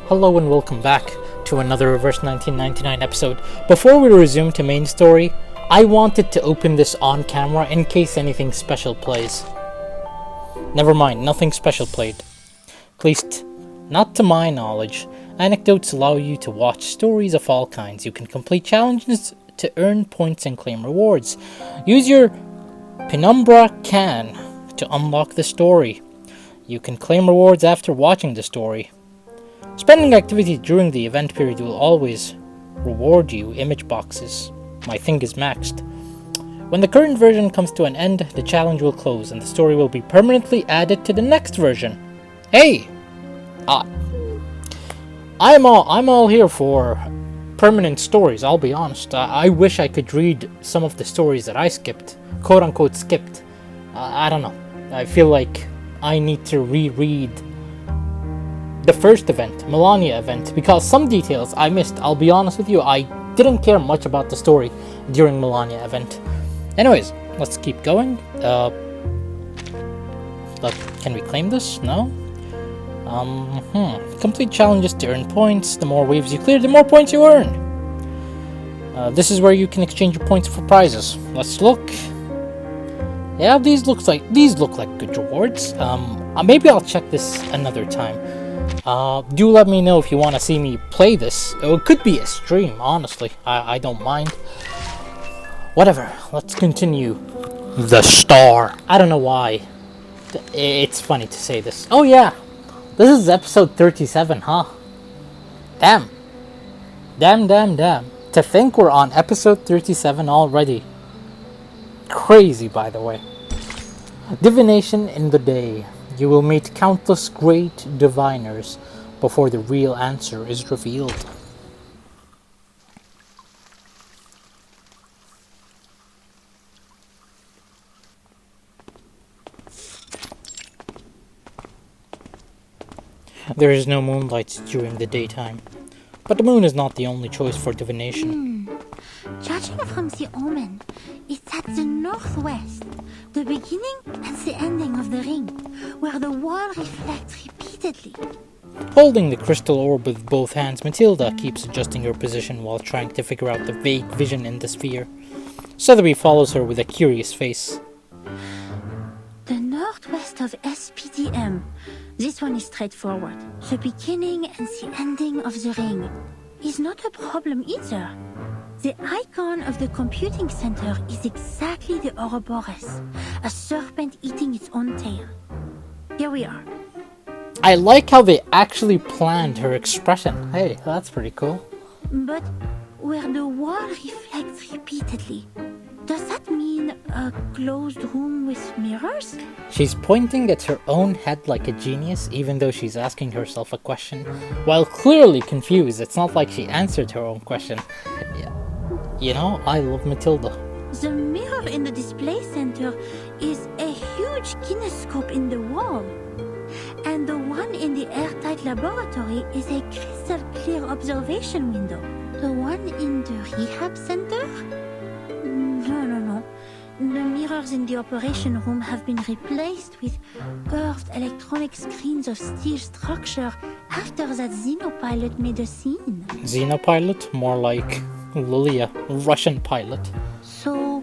Hello and welcome back to another Reverse 1999 episode. Before we resume to main story, I wanted to open this on camera in case anything special plays. Never mind, nothing special played. At least, not to my knowledge. Anecdotes allow you to watch stories of all kinds. You can complete challenges to earn points and claim rewards. Use your Penumbra can to unlock the story. You can claim rewards after watching the story. Spending activity during the event period will always reward you image boxes. My thing is maxed. When the current version comes to an end, the challenge will close and the story will be permanently added to the next version. Hey! I'm all here for permanent stories, I'll be honest. I wish I could read some of the stories that I skipped. Quote unquote skipped. I don't know. I feel like I need to reread the first event, Melania event, because some details I missed. I'll be honest with you, I didn't care much about the story during Melania event. Anyways, let's keep going. Can we claim this? No? Complete challenges to earn points. The more waves you clear, the more points you earn. This is where you can exchange your points for prizes. Let's look. Yeah, these look like good rewards. Maybe I'll check this another time. Do let me know if you want to see me play this. It could be a stream, honestly. I don't mind. Whatever, let's continue. The Star. I don't know why. It's funny to say this. Oh yeah, this is episode 37, huh? Damn. To think we're on episode 37 already. Crazy, by the way. Divination in the day. You will meet countless great diviners before the real answer is revealed. There is no moonlight during the daytime, but the moon is not the only choice for divination. Judging from the omen, it's at the northwest, the beginning and the ending of the ring, where the wall reflects repeatedly. Holding the crystal orb with both hands, Matilda keeps adjusting her position while trying to figure out the vague vision in the sphere. Sotheby follows her with a curious face. The northwest of SPDM. This one is straightforward. The beginning and the ending of the ring is not a problem either. The icon of the computing center is exactly the Ouroboros, a serpent eating its own tail. Here we are. I like how they actually planned her expression. Hey, that's pretty cool. But where the wall reflects repeatedly, does that mean a closed room with mirrors? She's pointing at her own head like a genius, even though she's asking herself a question. While clearly confused, it's not like she answered her own question. You know, I love Matilda. The mirror in the display center is a huge kinescope in the wall. And the one in the airtight laboratory is a crystal clear observation window. The one in the rehab center? No. The mirrors in the operation room have been replaced with curved electronic screens of steel structure after that Xenopilot made a scene. Xenopilot? More like Lilia, Russian pilot. So,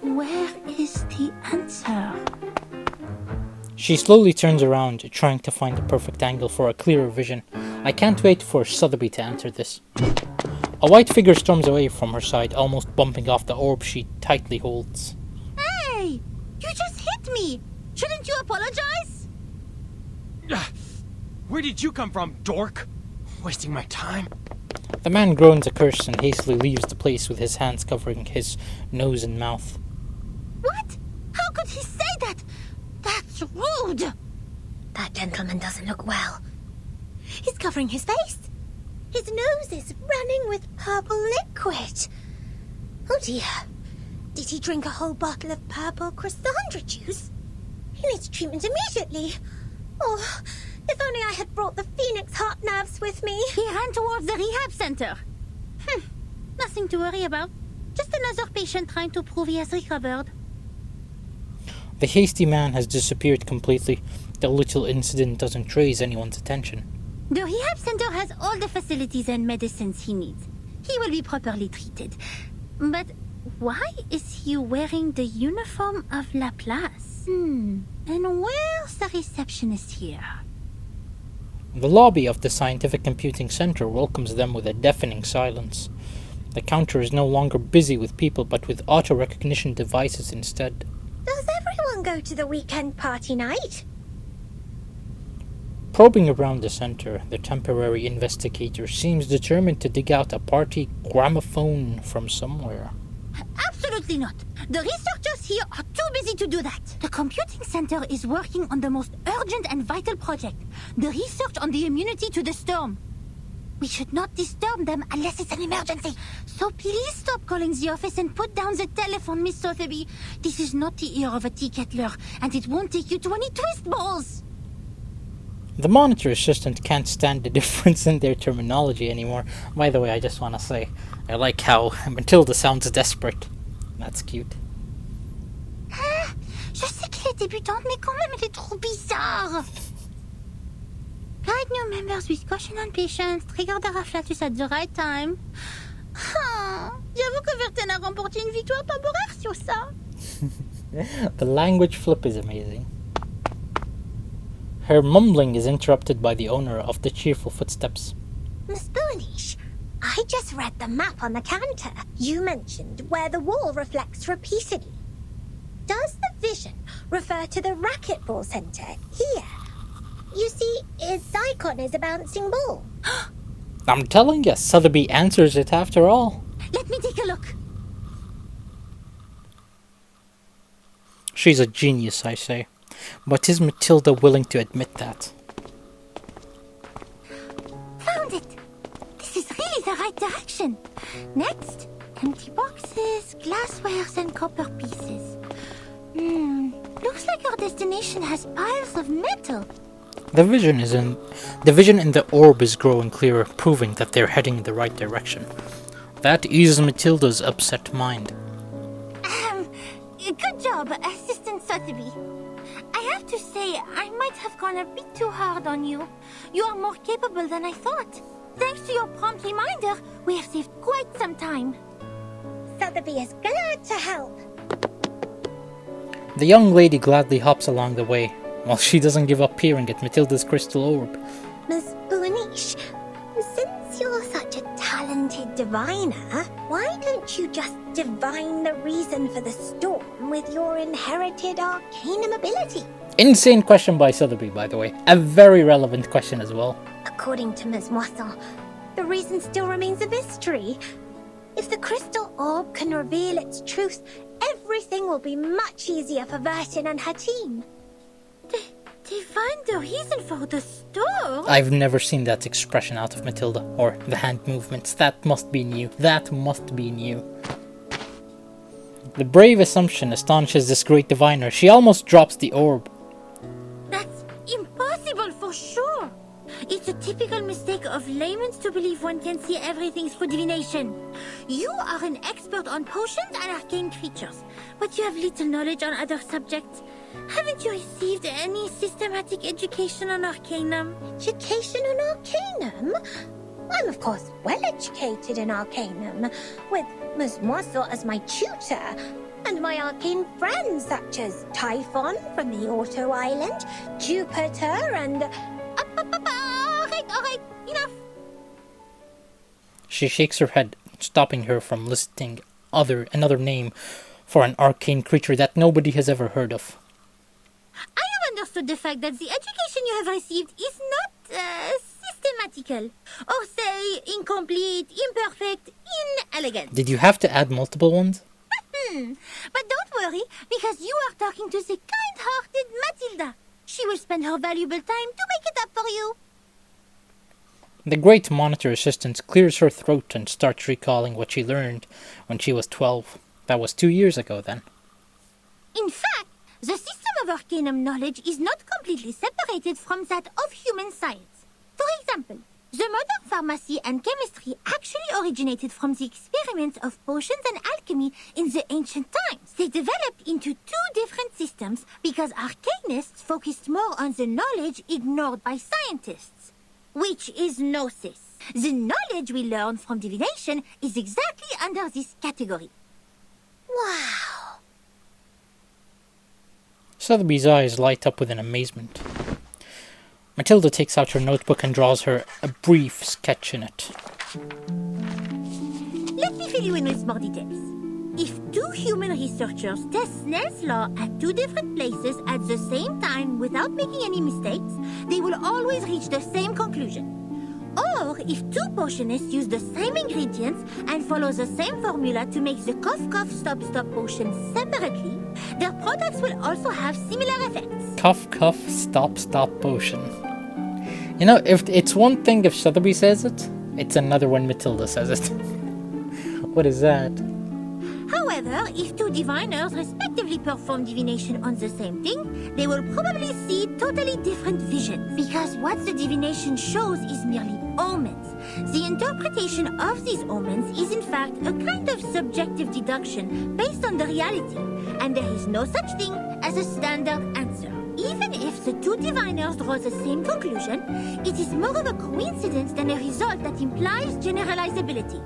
where is the answer? She slowly turns around, trying to find the perfect angle for a clearer vision. I can't wait for Sotheby to answer this. A white figure storms away from her side, almost bumping off the orb she tightly holds. Hey! You just hit me! Shouldn't you apologize? Where did you come from, dork? Wasting my time. The man groans a curse and hastily leaves the place with his hands covering his nose and mouth. What? How could he say that? That's rude! That gentleman doesn't look well. He's covering his face. His nose is running with purple liquid. Oh dear. Did he drink a whole bottle of purple Chrysandra juice? He needs treatment immediately. Oh, if only I had brought the Phoenix Heart Nerves with me. He ran towards the rehab center. Nothing to worry about. Just another patient trying to prove he has recovered. The hasty man has disappeared completely. The little incident doesn't raise anyone's attention. The rehab center has all the facilities and medicines he needs. He will be properly treated. But why is he wearing the uniform of Laplace? And where's the receptionist here? The lobby of the Scientific Computing Center welcomes them with a deafening silence. The counter is no longer busy with people, but with auto-recognition devices instead. Does everyone go to the weekend party night? Probing around the center, the temporary investigator seems determined to dig out a party gramophone from somewhere. Absolutely not. The researchers here are too busy to do that. The computing center is working on the most urgent and vital project, the research on the immunity to the storm. We should not disturb them unless it's an emergency. So please stop calling the office and put down the telephone, Miss Sotheby. This is not the ear of a tea kettler, and it won't take you to any twist balls. The monitor assistant can't stand the difference in their terminology anymore. By the way, I just want to say, I like how Matilda sounds desperate. That's cute. Je sais qu'elle est débutante, mais quand même elle est trop bizarre. Guide new members with caution and patience. Trigger the Rafflatus at the right time. J'avoue que Verten a remporté une victoire temporaire sur ça. The language flip is amazing. Her mumbling is interrupted by the owner of the cheerful footsteps. Miss Boonish, I just read the map on the counter. You mentioned where the wall reflects repeatedly. Does the vision refer to the racquetball center here? You see, its icon is a bouncing ball. I'm telling you, Sotheby answers it after all. Let me take a look. She's a genius, I say. But is Matilda willing to admit that? Found it! This is really the right direction. Next, empty boxes, glasswares, and copper pieces. Looks like our destination has piles of metal. The vision in the orb is growing clearer, proving that they're heading in the right direction. That eases Matilda's upset mind. Good job, Assistant Sotheby. I have to say, I might have gone a bit too hard on you. You are more capable than I thought. Thanks to your prompt reminder, we have saved quite some time. Sotheby is glad to help. The young lady gladly hops along the way, while she doesn't give up peering at Matilda's crystal orb. Miss Boonish, since you're such a talented diviner, why don't you just divine the reason for the storm with your inherited arcanum ability? Insane question by Sotheby, by the way. A very relevant question as well. According to Ms. Moisson, the reason still remains a mystery. If the crystal orb can reveal its truth, everything will be much easier for Vertin and her team. Divine the reason for the storm? I've never seen that expression out of Matilda, or the hand movements. That must be new. That must be new. The brave assumption astonishes this great diviner. She almost drops the orb. That's impossible for sure. It's a typical mistake of laymen to believe one can see everything through divination. You are an expert on potions and arcane creatures, but you have little knowledge on other subjects. Haven't you received any systematic education on Arcanum? Education on Arcanum? I'm of course well educated in Arcanum, with Ms. Moisson as my tutor, and my arcane friends such as Typhon from the Auto Island, Jupiter, and... Alright, enough! She shakes her head, stopping her from listing another name for an arcane creature that nobody has ever heard of. I have understood the fact that the education you have received is not systematical, or say incomplete, imperfect, inelegant. Did you have to add multiple ones? But don't worry, because you are talking to the kind-hearted Matilda. She will spend her valuable time to make it up for you. The great monitor assistant clears her throat and starts recalling what she learned when she was 12. That was 2 years ago then. In fact, the system of Arcanum knowledge is not completely separated from that of human science. For example, the modern pharmacy and chemistry actually originated from the experiments of potions and alchemy in the ancient times. They developed into two different systems because arcanists focused more on the knowledge ignored by scientists. which is Gnosis. The knowledge we learn from divination is exactly under this category. Wow. Sotheby's eyes light up with an amazement. Matilda takes out her notebook and draws her a brief sketch in it. Let me fill you in with more details. If two human researchers test Snell's law at two different places at the same time without making any mistakes, they will always reach the same conclusion. Or if two potionists use the same ingredients and follow the same formula to make the cough cough stop stop potion separately, their products will also have similar effects. Cough, cough, stop, stop potion. You know, if it's one thing if Sotheby says it, it's another when Matilda says it. What is that? However, if two diviners respectively perform divination on the same thing, they will probably see totally different visions. Because what the divination shows is merely omens. The interpretation of these omens is in fact a kind of subjective deduction based on the reality, and there is no such thing as a standard answer. Even if the two diviners draw the same conclusion, it is more of a coincidence than a result that implies generalizability.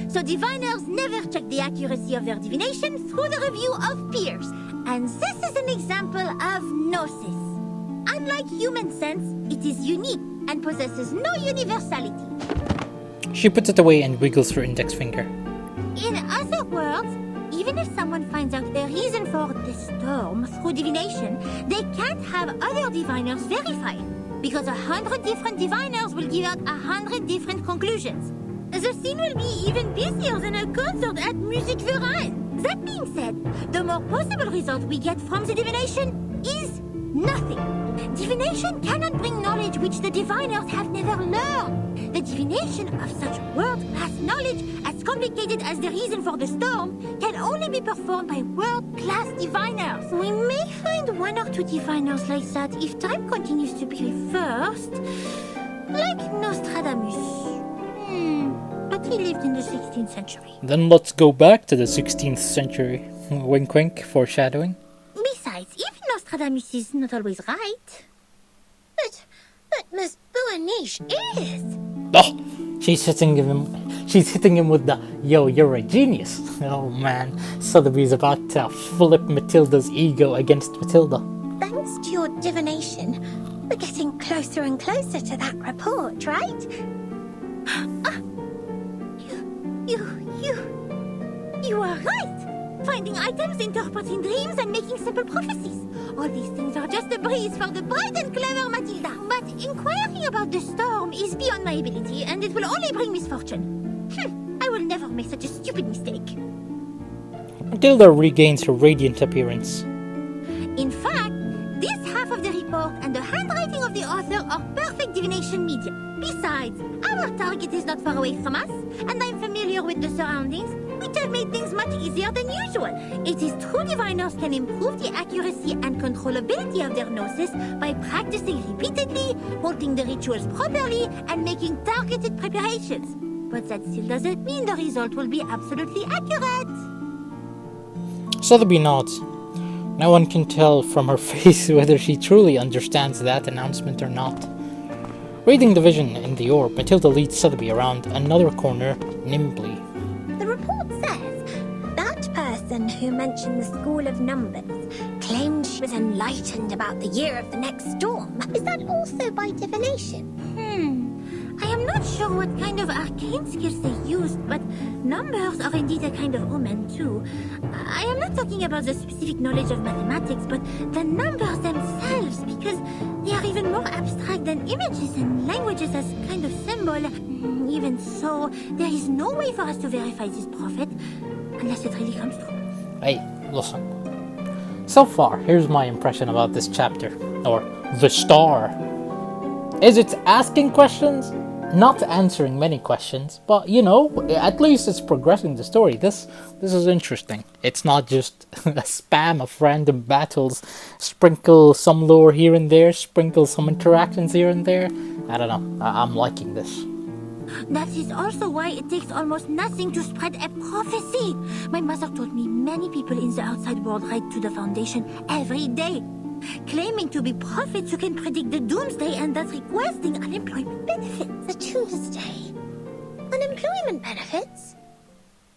So diviners never check the accuracy of their divination through the review of peers. And this is an example of Gnosis. Unlike human sense, it is unique and possesses no universality. She puts it away and wiggles her index finger. In other words, even if someone finds out a reason for the storm through divination, they can't have other diviners verify it, because 100 different diviners will give out 100 different conclusions. The scene will be even busier than a concert at Music Verein. That being said, the more possible result we get from the divination is nothing. Divination cannot bring knowledge which the diviners have never learned. The divination of such world-class knowledge, as complicated as the reason for the storm, can only be performed by world-class diviners. We may find one or two diviners like that if time continues to be reversed. Like Nostradamus. But he lived in the 16th century. Then let's go back to the 16th century. Wink wink, foreshadowing. Besides, even Nostradamus is not always right. But Miss Boaniche is. Oh, she's hitting him with the, yo, you're a genius. Oh man, Sotheby's about to flip Matilda's ego against Matilda. Thanks to your divination, we're getting closer and closer to that report, right? You are right! Finding items, interpreting dreams, and making simple prophecies. All these things are just a breeze for the bright and clever Matilda. But inquiring about the storm is beyond my ability, and it will only bring misfortune. I will never make such a stupid mistake. Matilda regains her radiant appearance. In fact, this half of the report and the handwriting of the author are perfect divination media. Besides, our target is not far away from us, and I'm familiar with the surroundings, which have made things much easier than usual. It is true diviners can improve the accuracy and controllability of their gnosis by practicing repeatedly, holding the rituals properly, and making targeted preparations. But that still doesn't mean the result will be absolutely accurate. Sotheby nods. No one can tell from her face whether she truly understands that announcement or not. Reading the vision in the orb, Matilda leads Sotheby around another corner nimbly. The report says that person who mentioned the School of Numbers claimed she was enlightened about the year of the next storm. Is that also by divination? I am not sure what kind of arcane skills they used, but numbers are indeed a kind of omen too. I am not talking about the specific knowledge of mathematics, but the numbers themselves, because they are even more abstract than images and languages as kind of symbol. Even so, there is no way for us to verify this prophet, unless it really comes true. Hey, listen. So far, here's my impression about this chapter, or the star. Is it asking questions? Not answering many questions, but you know, at least it's progressing the story. This is interesting. It's not just a spam of random battles, sprinkle some lore here and there, sprinkle some interactions here and there. I don't know, I'm liking this. That is also why it takes almost nothing to spread a prophecy. My mother told me many people in the outside world write to the Foundation every day. claiming to be prophets who can predict the doomsday and thus requesting unemployment benefits. The doomsday? Unemployment benefits?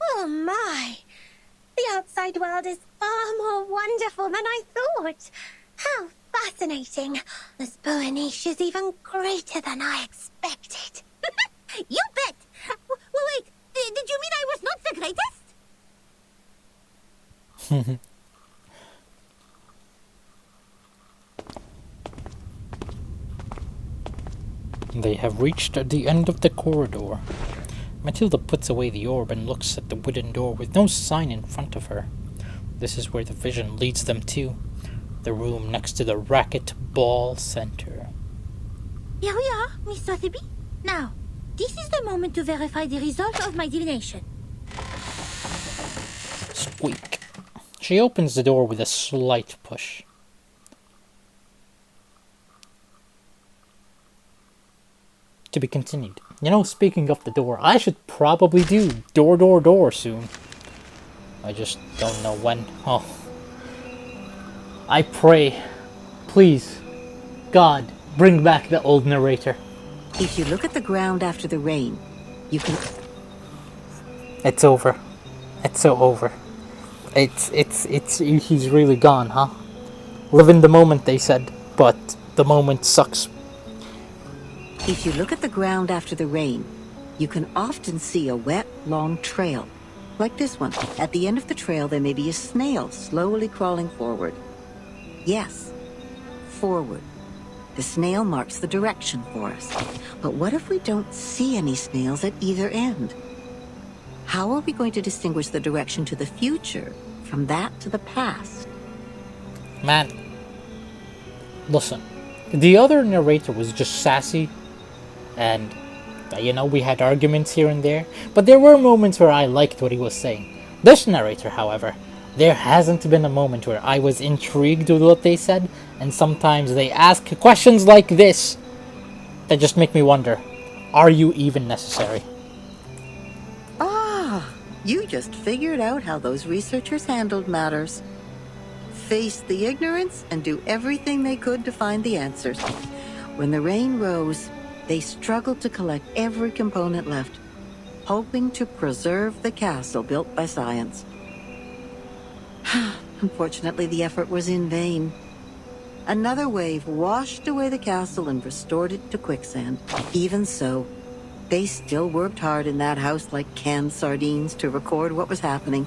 Oh my! The outside world is far more wonderful than I thought. How fascinating. This Boaniche is even greater than I expected. You bet! Wait, did you mean I was not the greatest? They have reached the end of the corridor. Matilda puts away the orb and looks at the wooden door with no sign in front of her. This is where the vision leads them to. The room next to the racquetball center. Here we are, Miss Sotheby. Now, this is the moment to verify the result of my divination. Squeak. She opens the door with a slight push. To be continued. You know, speaking of the door, I should probably do door soon. I just don't know when. Oh. I pray, please, God, bring back the old narrator. If you look at the ground after the rain, you can... It's over. It's so over. He's really gone, huh? Live in the moment, they said, but the moment sucks. If you look at the ground after the rain, you can often see a wet, long trail, like this one. At the end of the trail, there may be a snail slowly crawling forward. Yes, forward. The snail marks the direction for us. But what if we don't see any snails at either end? How are we going to distinguish the direction to the future from that to the past? Man, listen, the other narrator was just sassy, and, you know, we had arguments here and there, but there were moments where I liked what he was saying. This narrator, however, there hasn't been a moment where I was intrigued with what they said, and sometimes they ask questions like this that just make me wonder, are you even necessary? Ah, you just figured out how those researchers handled matters. Faced the ignorance and do everything they could to find the answers. When the rain rose, they struggled to collect every component left, hoping to preserve the castle built by science. Unfortunately, the effort was in vain. Another wave washed away the castle and restored it to quicksand. Even so, they still worked hard in that house like canned sardines to record what was happening,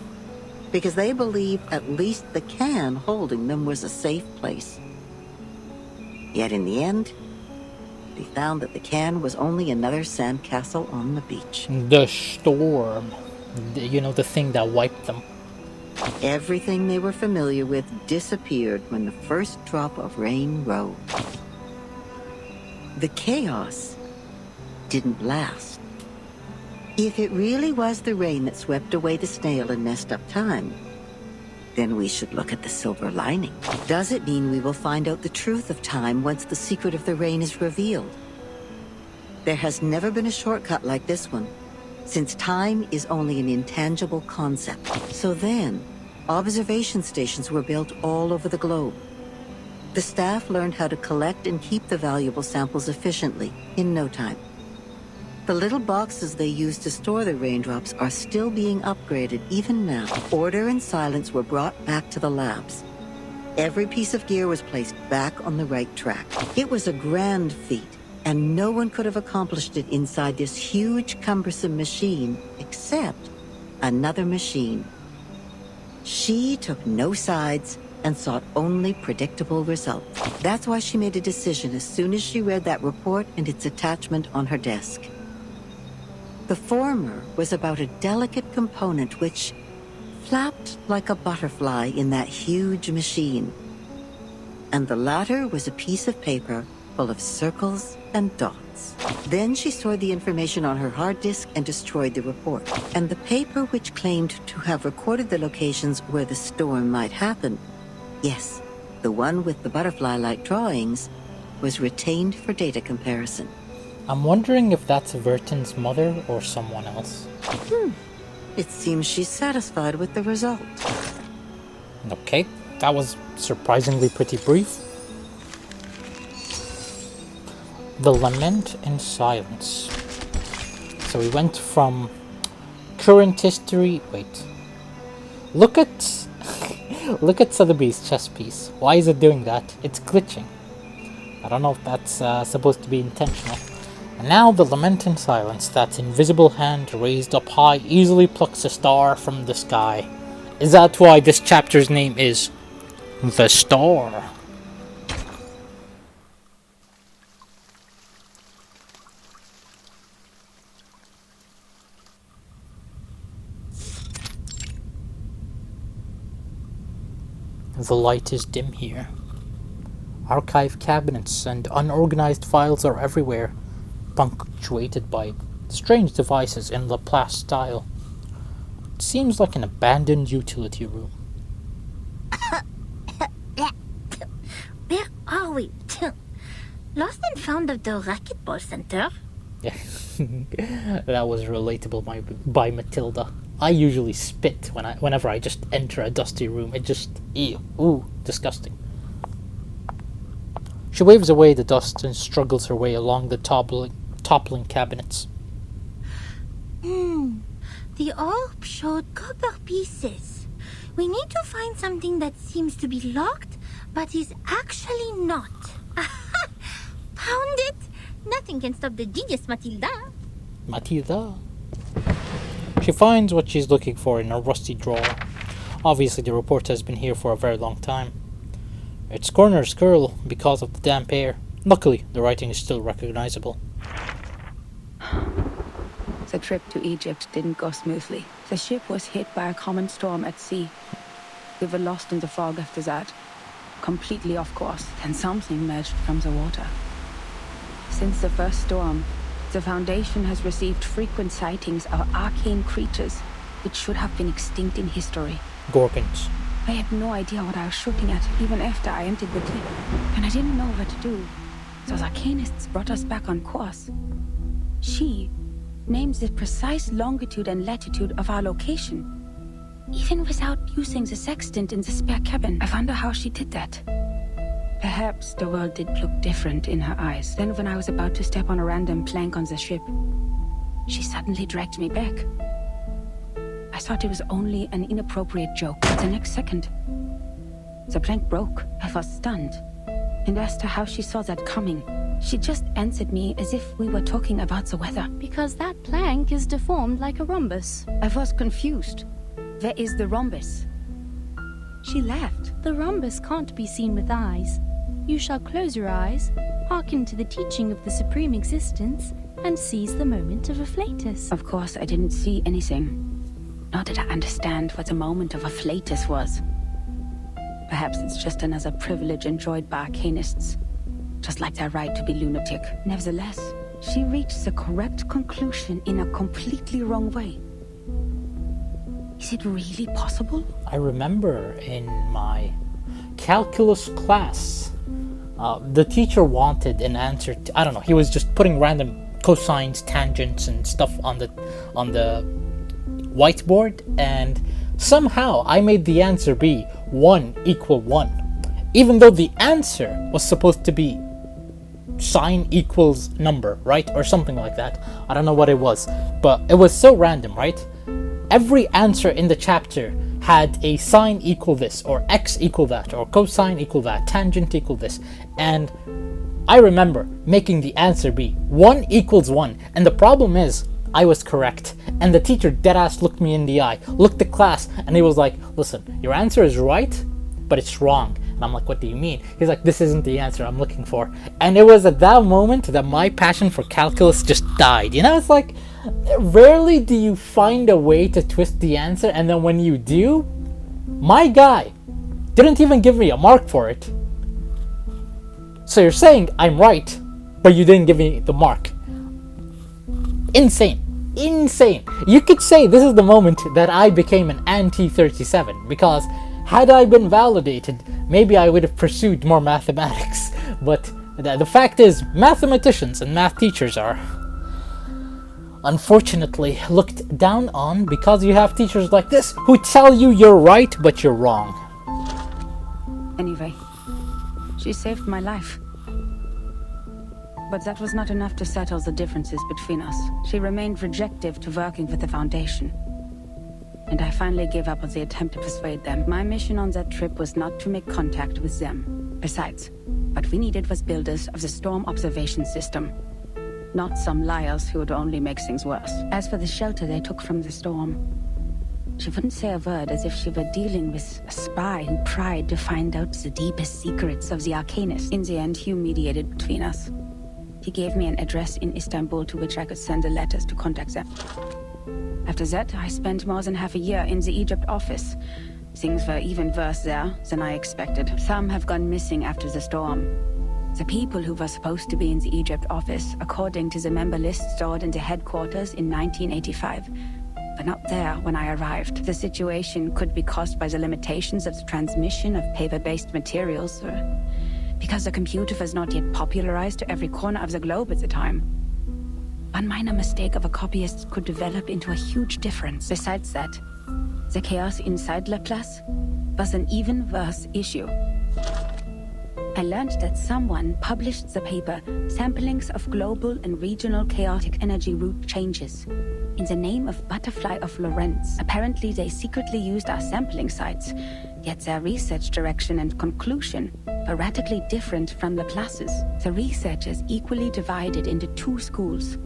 because they believed at least the can holding them was a safe place. Yet in the end, they found that the can was only another sandcastle on the beach. The storm. You know, the thing that wiped them. Everything they were familiar with disappeared when the first drop of rain rose. The chaos didn't last. If it really was the rain that swept away the snail and messed up time, then we should look at the silver lining. Does it mean we will find out the truth of time once the secret of the rain is revealed? There has never been a shortcut like this one, since time is only an intangible concept. So then, observation stations were built all over the globe. The staff learned how to collect and keep the valuable samples efficiently in no time. The little boxes they used to store the raindrops are still being upgraded even now. Order and silence were brought back to the labs. Every piece of gear was placed back on the right track. It was a grand feat, and no one could have accomplished it inside this huge, cumbersome machine except another machine. She took no sides and sought only predictable results. That's why she made a decision as soon as she read that report and its attachment on her desk. The former was about a delicate component which flapped like a butterfly in that huge machine. And the latter was a piece of paper full of circles and dots. Then she stored the information on her hard disk and destroyed the report. And the paper which claimed to have recorded the locations where the storm might happen, yes, the one with the butterfly-like drawings, was retained for data comparison. I'm wondering if that's Vertin's mother or someone else. It seems she's satisfied with the result. Okay, that was surprisingly pretty brief. The Lament in Silence. So we went from current history. Wait. Look at look at Sotheby's chess piece. Why is it doing that? It's glitching. I don't know if that's supposed to be intentional. And now the Lament in Silence. That invisible hand raised up high easily plucks a star from the sky. Is that why this chapter's name is The Star? The light is dim here. Archive cabinets and unorganized files are everywhere, punctuated by strange devices in Laplace style. It seems like an abandoned utility room. Where are we? Lost and found at the racquetball center. Yeah, that was relatable by Matilda. I usually spit whenever I just enter a dusty room. It just, ew, ooh, disgusting. She waves away the dust and struggles her way along the toppling cabinets. The orb showed copper pieces. We need to find something that seems to be locked, but is actually not. Found it! Nothing can stop the genius, Matilda. Matilda? She finds what she's looking for in a rusty drawer. Obviously the report has been here for a very long time. Its corners curl because of the damp air. Luckily, the writing is still recognizable. The trip to Egypt didn't go smoothly. The ship was hit by a common storm at sea. We were lost in the fog after that. Completely off course. Then something emerged from the water. Since the first storm, the Foundation has received frequent sightings of arcane creatures which should have been extinct in history. Gorgons. I had no idea what I was shooting at, even after I entered the deep, and I didn't know what to do. Those arcanists brought us back on course. She names the precise longitude and latitude of our location, even without using the sextant in the spare cabin. I wonder how she did that. Perhaps the world did look different in her eyes. Then when I was about to step on a random plank on the ship, she suddenly dragged me back. I thought it was only an inappropriate joke. The next second, the plank broke. I was stunned, and asked her how she saw that coming. She just answered me as if we were talking about the weather. Because that plank is deformed like a rhombus. I was confused. Where is the rhombus? She laughed. The rhombus can't be seen with eyes. You shall close your eyes, hearken to the teaching of the Supreme Existence, and seize the moment of afflatus. Of course, I didn't see anything. Nor did I understand what the moment of afflatus was. Perhaps it's just another privilege enjoyed by arcanists, just like their right to be lunatic. Nevertheless, she reached the correct conclusion in a completely wrong way. Is it really possible? I remember in my calculus class, the teacher wanted an answer to, I don't know, he was just putting random cosines, tangents, and stuff on the whiteboard, and somehow I made the answer be 1 equal 1, even though the answer was supposed to be sine equals number, right? Or something like that. I don't know what it was, but it was so random, right? Every answer in the chapter had a sine equal this, or x equal that, or cosine equal that, tangent equal this, and I remember making the answer be 1 equals 1, and the problem is, I was correct, and the teacher deadass looked me in the eye, looked at class, and he was like, listen, your answer is right, but it's wrong. And I'm like, what do you mean? He's like, this isn't the answer I'm looking for. And it was at that moment that my passion for calculus just died. You know, it's like, rarely do you find a way to twist the answer, and then when you do, my guy didn't even give me a mark for it. So you're saying I'm right, but you didn't give me the mark. Insane. Insane. You could say this is the moment that I became an anti-37, because had I been validated, maybe I would have pursued more mathematics. But the fact is, mathematicians and math teachers are unfortunately looked down on because you have teachers like this who tell you you're right, but you're wrong. Anyway, she saved my life. But that was not enough to settle the differences between us. She remained rejective to working with the Foundation. And I finally gave up on the attempt to persuade them. My mission on that trip was not to make contact with them. Besides, what we needed was builders of the storm observation system. Not some liars who would only make things worse. As for the shelter they took from the storm, she wouldn't say a word, as if she were dealing with a spy who pried to find out the deepest secrets of the Arcanist. In the end, Hugh mediated between us. He gave me an address in Istanbul to which I could send the letters to contact them. After that, I spent more than half a year in the Egypt office. Things were even worse there than I expected. Some have gone missing after the storm. The people who were supposed to be in the Egypt office, according to the member list stored in the headquarters in 1985, were not there when I arrived. The situation could be caused by the limitations of the transmission of paper-based materials, or because the computer was not yet popularized to every corner of the globe at the time. One minor mistake of a copyist could develop into a huge difference. Besides that, the chaos inside Laplace was an even worse issue. I learned that someone published the paper Samplings of Global and Regional Chaotic Energy Route Changes in the name of Butterfly of Lorentz. Apparently they secretly used our sampling sites, yet their research direction and conclusion were radically different from Laplace's. The researchers equally divided into two schools.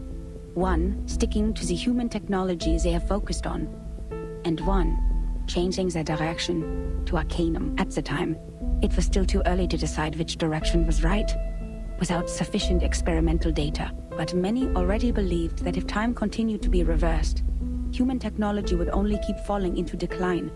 One sticking to the human technology they have focused on, and one changing their direction to Arcanum. At the time, it was still too early to decide which direction was right, without sufficient experimental data. But many already believed that if time continued to be reversed, human technology would only keep falling into decline,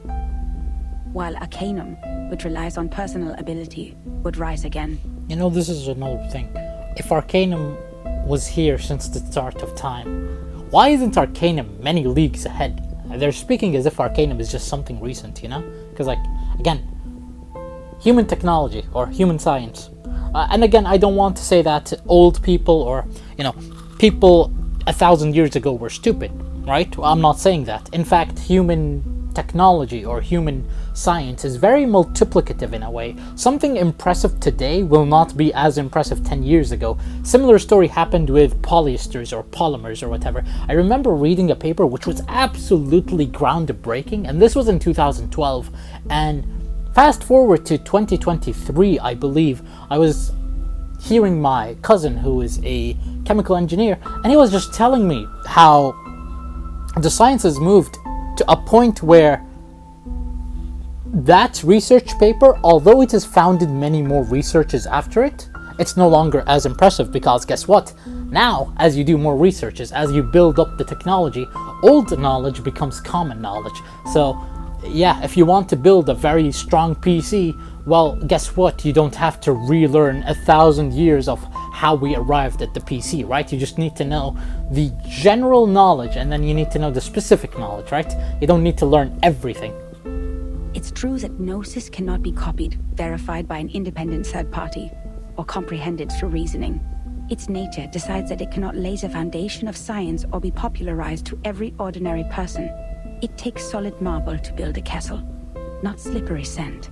while Arcanum, which relies on personal ability, would rise again. You know, this is another thing. If Arcanum was here since the start of time, why isn't Arcanum many leagues ahead? They're speaking as if Arcanum is just something recent, you know? Because, like, again, human technology or human science. And again, I don't want to say that old people or, you know, people 1,000 years ago were stupid, right? I'm not saying that. In fact, human technology or human science is very multiplicative in a way. Something impressive today will not be as impressive 10 years ago. Similar story happened with polyesters or polymers or whatever. I remember reading a paper which was absolutely groundbreaking, and this was in 2012, and fast forward to 2023, I believe, I was hearing my cousin, who is a chemical engineer, and he was just telling me how the science has moved to a point where that research paper, although it has founded many more researches after it, it's no longer as impressive, because guess what? Now, as you do more researches, as you build up the technology, old knowledge becomes common knowledge. So yeah, if you want to build a very strong PC, well, guess what? You don't have to relearn 1,000 years of how we arrived at the PC, right? You just need to know the general knowledge, and then you need to know the specific knowledge, right? You don't need to learn everything. It's true that Gnosis cannot be copied, verified by an independent third party, or comprehended through reasoning. Its nature decides that it cannot lay the foundation of science or be popularized to every ordinary person. It takes solid marble to build a castle, not slippery sand.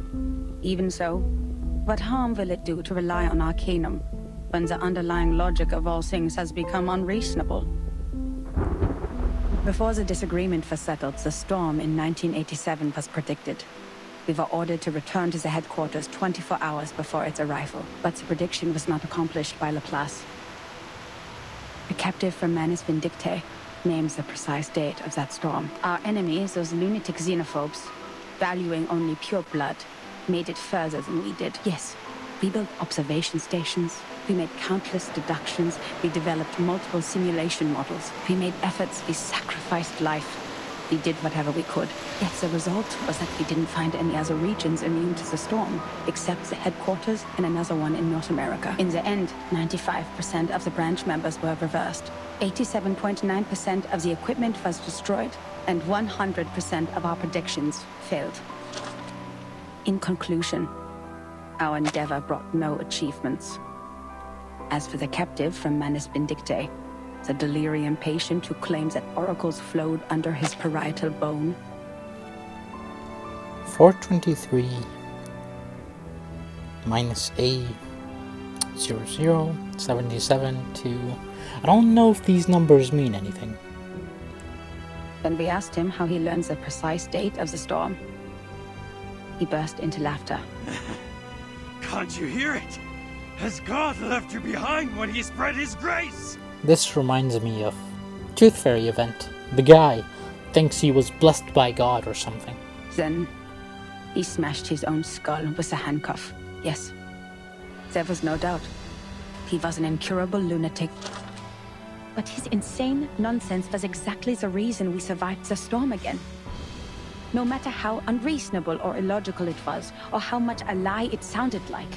Even so, what harm will it do to rely on Arcanum when the underlying logic of all things has become unreasonable? Before the disagreement was settled, the storm in 1987 was predicted. We were ordered to return to the headquarters 24 hours before its arrival, but the prediction was not accomplished by Laplace. A captive from Manus Vindictae names the precise date of that storm. Our enemies, those lunatic xenophobes, valuing only pure blood, made it further than we did. Yes, we built observation stations, we made countless deductions, we developed multiple simulation models, we made efforts, we sacrificed life. We did whatever we could. Yet the result was that we didn't find any other regions immune to the storm, except the headquarters and another one in North America. In the end, 95% of the branch members were reversed. 87.9% of the equipment was destroyed, and 100% of our predictions failed. In conclusion, our endeavor brought no achievements. As for the captive from Manus Vindictae, the delirium patient who claims that oracles flowed under his parietal bone, 423 minus A 00 77 to... I don't know if these numbers mean anything. When we asked him how he learns the precise date of the storm, he burst into laughter. Can't you hear it? Has God left you behind when he spread his grace? This reminds me of Tooth Fairy event. The guy thinks he was blessed by God or something. Then he smashed his own skull with a handcuff. Yes, there was no doubt. He was an incurable lunatic. But his insane nonsense was exactly the reason we survived the storm again. No matter how unreasonable or illogical it was, or how much a lie it sounded like.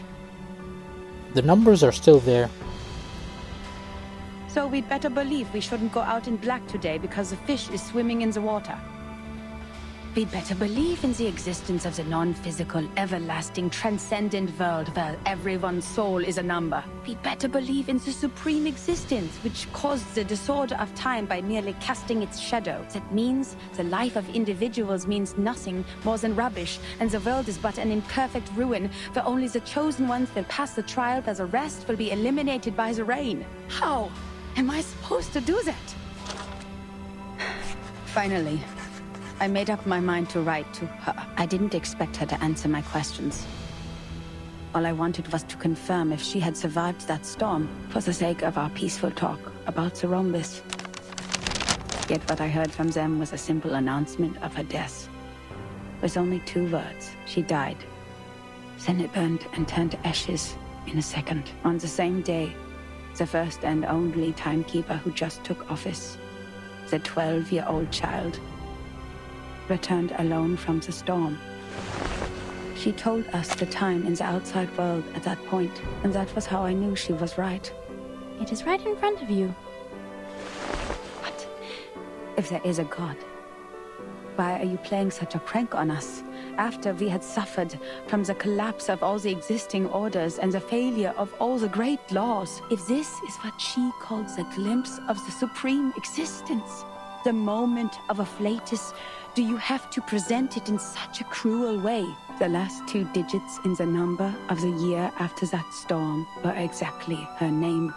The numbers are still there. So we'd better believe we shouldn't go out in black today because the fish is swimming in the water. We'd better believe in the existence of the non-physical, everlasting, transcendent world where everyone's soul is a number. We'd better believe in the supreme existence, which caused the disorder of time by merely casting its shadow. That means the life of individuals means nothing more than rubbish, and the world is but an imperfect ruin, where only the chosen ones will pass the trial, where the rest will be eliminated by the rain. How am I supposed to do that? Finally, I made up my mind to write to her. I didn't expect her to answer my questions. All I wanted was to confirm if she had survived that storm, for the sake of our peaceful talk about the Rhombus. Yet what I heard from them was a simple announcement of her death. With only 2 words, she died. Then it burned and turned to ashes in a second. On the same day, the first and only timekeeper who just took office, the 12-year-old child, returned alone from the storm. She told us the time in the outside world at that point, and that was how I knew she was right. It is right in front of you. But if there is a God, why are you playing such a prank on us? After we had suffered from the collapse of all the existing orders and the failure of all the great laws. If this is what she calls a glimpse of the supreme existence, the moment of afflatus, do you have to present it in such a cruel way? The last 2 digits in the number of the year after that storm were exactly her name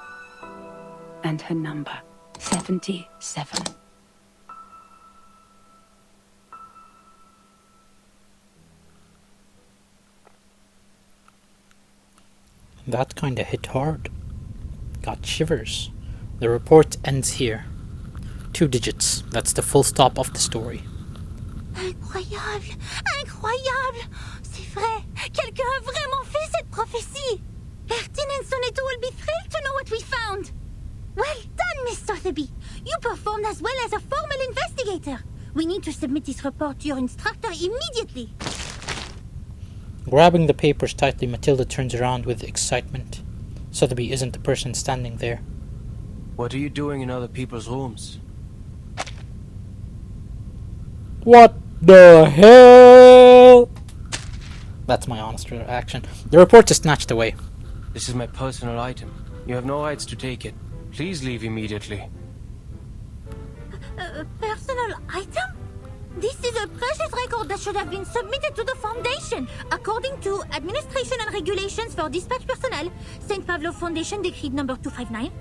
and her number. 77. That kinda hit hard. Got shivers. The report ends here. 2 digits. That's the full stop of the story. Incroyable! Incroyable! C'est vrai! Quelqu'un a vraiment fait cette prophétie! Bertin and Sonetto will be thrilled to know what we found! Well done, Miss Sotheby! You performed as well as a formal investigator! We need to submit this report to your instructor immediately! Grabbing the papers tightly, Matilda turns around with excitement. Sotheby isn't the person standing there. What are you doing in other people's rooms? What the hell? That's my honest reaction. The report is snatched away. This is my personal item. You have no rights to take it. Please leave immediately. Personal item? This is a precious record that should have been submitted to the Foundation. According to Administration and Regulations for Dispatch Personnel, St. Pavlov Foundation Decree number 259,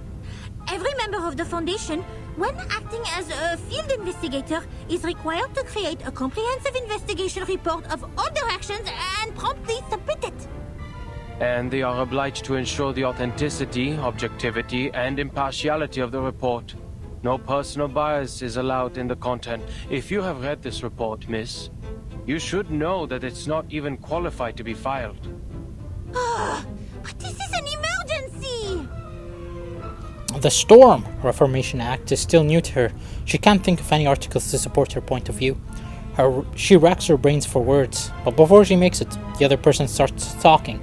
every member of the Foundation, when acting as a field investigator, is required to create a comprehensive investigation report of all their actions and promptly submit it. And they are obliged to ensure the authenticity, objectivity, and impartiality of the report. No personal bias is allowed in the content. If you have read this report, miss, you should know that it's not even qualified to be filed. But this is an emergency! The Storm Reformation Act is still new to her. She can't think of any articles to support her point of view. She racks her brains for words, but before she makes it, the other person starts talking,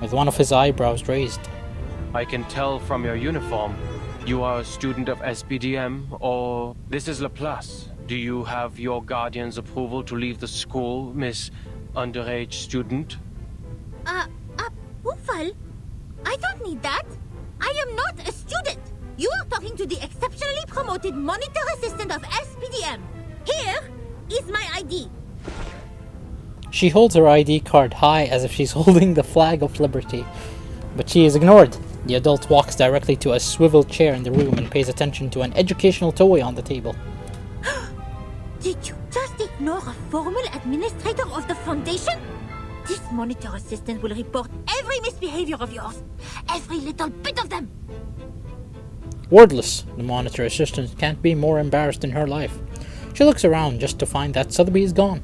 with one of his eyebrows raised. I can tell from your uniform. You are a student of SPDM, or this is Laplace. Do you have your guardian's approval to leave the school, Miss Underage Student? Approval? I don't need that. I am not a student. You are talking to the exceptionally promoted monitor assistant of SPDM. Here is my ID. She holds her ID card high as if she's holding the flag of liberty, but she is ignored. The adult walks directly to a swivel chair in the room and pays attention to an educational toy on the table. Did you just ignore a formal administrator of the Foundation? This monitor assistant will report every misbehavior of yours. Every little bit of them. Wordless, the monitor assistant can't be more embarrassed in her life. She looks around just to find that Sotheby is gone.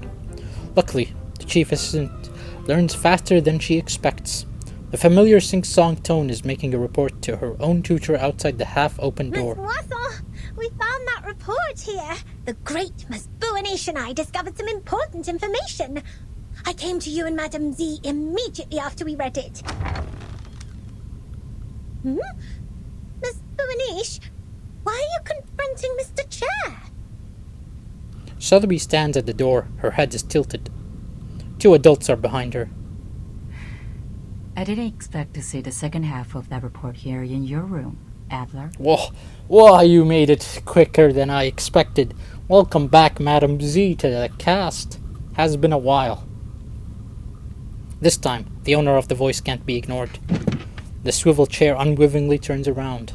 Luckily, the chief assistant learns faster than she expects. The familiar sing-song tone is making a report to her own tutor outside the half-open Miss door. Moisson, we found that report here. The great Miss Buanish and I discovered some important information. I came to you and Madame Z immediately after we read it. Miss Buanish, why are you confronting Mr. Chair? Sotheby stands at the door, her head is tilted. Two adults are behind her. I didn't expect to see the second half of that report here in your room, Adler. Whoa, you made it quicker than I expected. Welcome back, Madame Z, to the cast. Has been a while. This time, the owner of the voice can't be ignored. The swivel chair unwillingly turns around.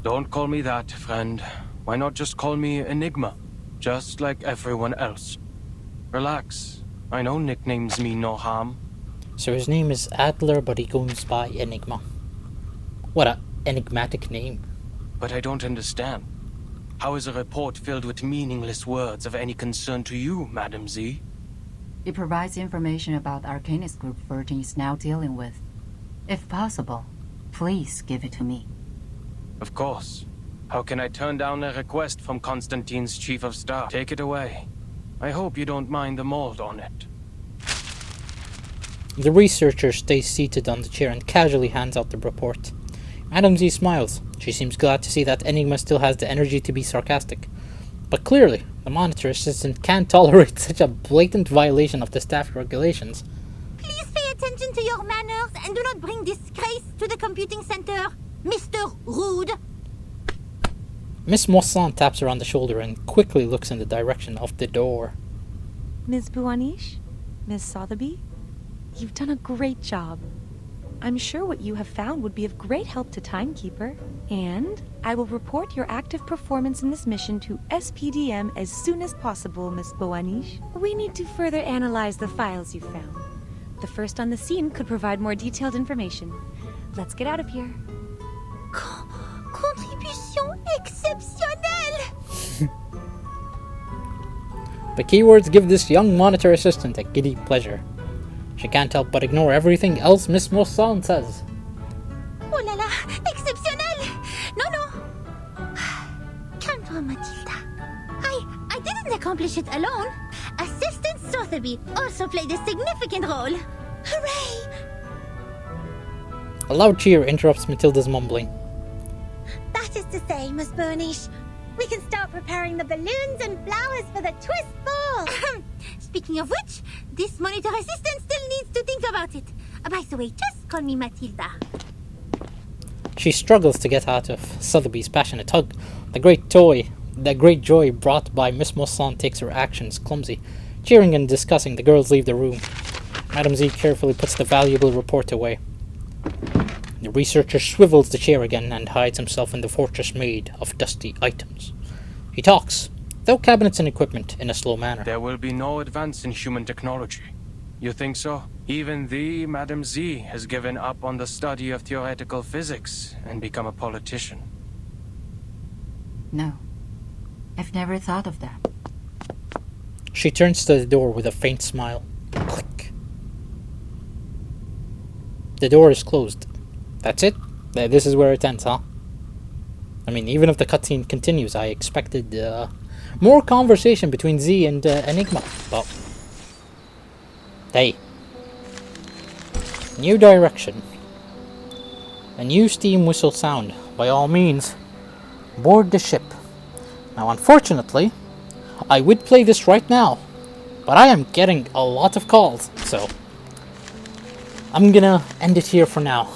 Don't call me that, friend. Why not just call me Enigma? Just like everyone else. Relax. I know nicknames mean no harm. So his name is Adler, but he goes by Enigma. What a enigmatic name. But I don't understand. How is a report filled with meaningless words of any concern to you, Madam Z? It provides information about the Arcanist group Virgin is now dealing with. If possible, please give it to me. Of course. How can I turn down a request from Constantine's chief of staff? Take it away. I hope you don't mind the mold on it. The researcher stays seated on the chair and casually hands out the report. Madame Z smiles. She seems glad to see that Enigma still has the energy to be sarcastic. But clearly, the monitor assistant can't tolerate such a blatant violation of the staff regulations. Please pay attention to your manners and do not bring disgrace to the computing center, Mr. Rude. Miss Moisson taps her on the shoulder and quickly looks in the direction of the door. Ms. Buanish? Ms. Sotheby? You've done a great job. I'm sure what you have found would be of great help to Timekeeper. And I will report your active performance in this mission to SPDM as soon as possible, Ms. Buanish. We need to further analyze the files you found. The first on the scene could provide more detailed information. Let's get out of here. Contribution exceptionnelle! The keywords give this young monitor assistant a giddy pleasure. She can't help but ignore everything else Miss Moisson says. Oh la la, exceptionnel! No. Calme-toi, Matilda. I didn't accomplish it alone. Assistant Sotheby also played a significant role. Hooray! A loud cheer interrupts Matilda's mumbling. That is to say, Miss Burnish, we can start preparing the balloons and flowers for the twist ball. Speaking of which, this monitor assistant still needs to think about it. By the way, just call me Matilda. She struggles to get out of Sotheby's passionate hug. The great joy brought by Miss Moisson takes her actions clumsy. Cheering and discussing, the girls leave the room. Madame Z carefully puts the valuable report away. The researcher swivels the chair again and hides himself in the fortress made of dusty items. He talks, though cabinets and equipment, in a slow manner. There will be no advance in human technology. You think so? Even the Madame Z has given up on the study of theoretical physics and become a politician. No. I've never thought of that. She turns to the door with a faint smile. Click. The door is closed. That's it? This is where it ends, huh? I mean, even if the cutscene continues, I expected more conversation between Z and Enigma. But hey. New direction. A new steam whistle sound. By all means, board the ship. Now, unfortunately, I would play this right now, but I am getting a lot of calls, so I'm gonna end it here for now.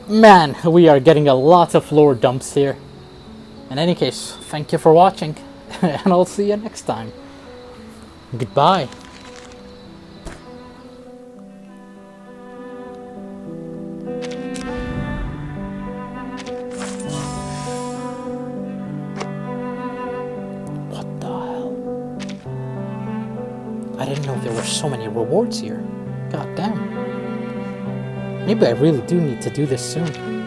Man, we are getting a lot of lore dumps here. In any case, thank you for watching, and I'll see you next time. Goodbye. I didn't know there were so many rewards here. God damn. Maybe I really do need to do this soon.